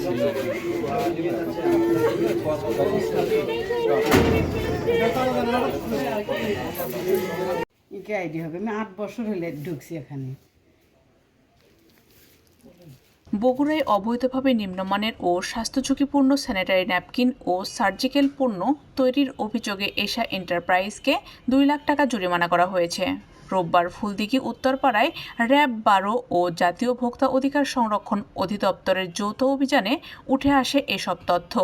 একে আইডিয়া হবে, আমি 8 বছর হলে ঢুকছি এখানে। বগুড়ায় অবৈধভাবে নিম্নমানের ও স্বাস্থ্য ঝুঁকিপূর্ণ স্যানিটারি ন্যাপকিন ও সার্জিক্যাল পণ্য তৈরির অভিযোগে এশা এন্টারপ্রাইজকে 2 লাখ টাকা জরিমানা করা হয়েছে। রোববার ফুলদিঘি উত্তরপাড়ায় র্যাব 12 ও জাতীয় ভোক্তা অধিকার সংরক্ষণ অধিদপ্তরের যৌথ অভিযানে উঠে আসে এসব তথ্য।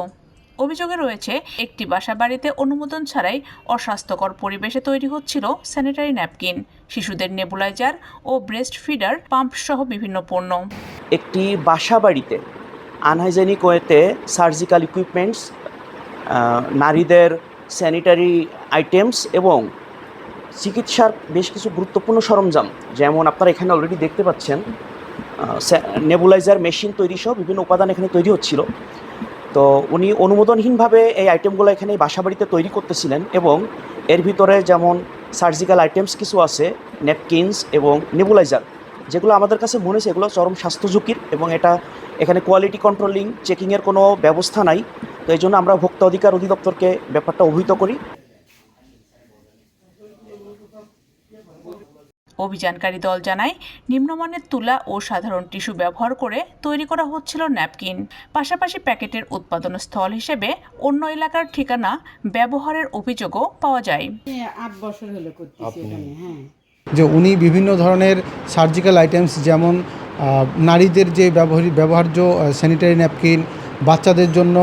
অভিযোগে রয়েছে, একটি বাসাবাড়িতে অনুমোদন ছাড়াই অস্বাস্থ্যকর পরিবেশে তৈরি হচ্ছিল স্যানিটারি ন্যাপকিন, শিশুদের নেবুলাইজার ও ব্রেস্ট ফিডার পাম্প সহ বিভিন্ন পণ্য। একটি বাসাবাড়িতে আনহাইজেনিক ওয়েতে সার্জিক্যাল ইকুইপমেন্টস, নারীদের স্যানিটারি আইটেমস এবং চিকিৎসার বেশ কিছু গুরুত্বপূর্ণ সরঞ্জাম, যেমন আপনারা এখানে অলরেডি দেখতে পাচ্ছেন নেবুলাইজার মেশিন তৈরি সহ বিভিন্ন উপাদান এখানে তৈরি হচ্ছিল। তো উনি অনুমোদনহীনভাবে এই আইটেমগুলো এখানে বাসাবাড়িতে তৈরি করতেছিলেন এবং এর ভিতরে যেমন সার্জিক্যাল আইটেমস কিছু আছে, ন্যাপকিনস এবং নেবুলাইজার, যেগুলো আমাদের কাছে মনে হয়েছে এগুলো চরম স্বাস্থ্য ঝুঁকির এবং এখানে কোয়ালিটি কন্ট্রোলিং চেকিংয়ের কোনো ব্যবস্থা নাই। তো এই জন্য আমরা ভোক্তা অধিকার অধিদপ্তরকে ব্যাপারটা অবহিত করি। অভিযানকারী দল জানায়, নিম্নমানের তুলা ও সাধারণ টিস্যু ব্যবহার করে তৈরি করা হচ্ছিল ন্যাপকিন। পাশাপাশি প্যাকেটের উৎপাদন স্থল হিসেবে অন্য এলাকার ঠিকানা ব্যবহারের অভিযোগও পাওয়া যায়। 8 বছর হলো করতেছি এখানে। হ্যাঁ, যে উনি বিভিন্ন ধরনের সার্জিক্যাল আইটেমস, যেমন নারীদের যে ব্যবহার্য স্যানিটারি ন্যাপকিন, বাচ্চাদের জন্য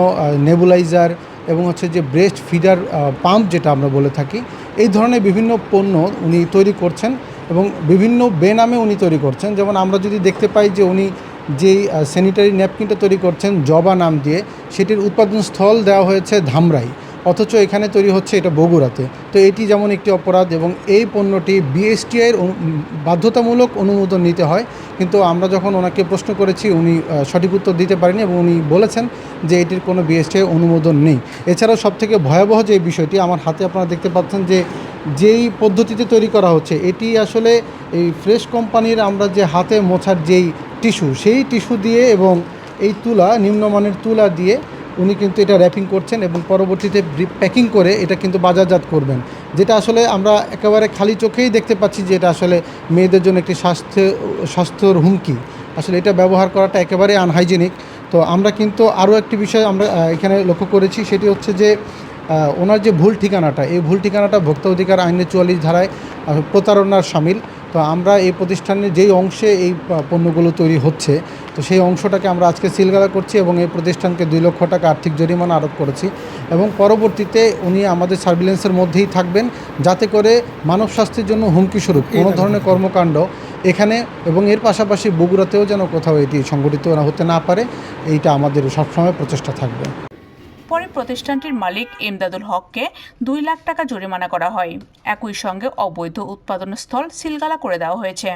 নেবুলাইজার এবং হচ্ছে যে ব্রেস্ট ফিডার পাম্প যেটা আমরা বলে থাকি, এই ধরনের বিভিন্ন পণ্য উনি তৈরি করছেন এবং বিভিন্ন বেনামে উনি তৈরি করছেন। যেমন আমরা যদি দেখতে পাই যে উনি যেই স্যানিটারি ন্যাপকিনটা তৈরি করছেন জবা নাম দিয়ে, সেটির উৎপাদন স্থল দেওয়া হয়েছে ধামরাই, অথচ এখানে তৈরি হচ্ছে এটা বগুড়াতে। তো এটি যেমন একটি অপরাধ এবং এই পণ্যটি বিএসটিআইয়ের বাধ্যতামূলক অনুমোদন নিতে হয়, কিন্তু আমরা যখন ওনাকে প্রশ্ন করেছি উনি সঠিক উত্তর দিতে পারেনি এবং উনি বলেছেন যে এটির কোনো বিএসটিআই অনুমোদন নেই। এছাড়াও সবথেকে ভয়াবহ যে বিষয়টি, আমার হাতে আপনারা দেখতে পাচ্ছেন যে যেই পদ্ধতিতে তৈরি করা হচ্ছে, এটি আসলে এই ফ্রেশ কোম্পানির আমরা যে হাতে মোছার যেই টিস্যু, সেই টিস্যু দিয়ে এবং এই তুলা, নিম্নমানের তুলা দিয়ে উনি কিন্তু এটা র্যাপিং করছেন এবং পরবর্তীতে প্যাকিং করে এটা কিন্তু বাজারজাত করবেন, যেটা আসলে আমরা একেবারে খালি চোখেই দেখতে পাচ্ছি যে এটা আসলে মেয়েদের জন্য একটি স্বাস্থ্যর হুমকি। আসলে এটা ব্যবহার করাটা একেবারে আনহাইজেনিক। তো আমরা কিন্তু আরও একটি বিষয় আমরা এখানে লক্ষ্য করেছি, সেটি হচ্ছে যে ওনার যে ভুল ঠিকানাটা, এই ভুল ঠিকানাটা ভোক্তা অধিকার আইনের 44 ধারায় প্রতারণার শামিল। তো আমরা এই প্রতিষ্ঠানের যেই অংশে এই পণ্যগুলো তৈরি হচ্ছে, তো সেই অংশটাকে আমরা আজকে সিলগালা করছি এবং এই প্রতিষ্ঠানকে 2 লক্ষ টাকা আর্থিক জরিমানা আরোপ করেছি এবং পরবর্তীতে উনি আমাদের সার্ভিলেন্সের মধ্যেই থাকবেন, যাতে করে মানব স্বাস্থ্যের জন্য হুমকিস্বরূপ কোনো ধরনের কর্মকাণ্ড এখানে এবং এর পাশাপাশি বগুড়াতেও যেন কোথাও এটি সংগঠিত হতে না পারে, এইটা আমাদের সবসময় প্রচেষ্টা থাকবে। পরে প্রতিষ্ঠানটির মালিক এমদাদুল হককে 2 লাখ টাকা জরিমানা করা হয়। একই সঙ্গে অবৈধ উৎপাদন স্থল সিলগালা করে দেওয়া হয়েছে।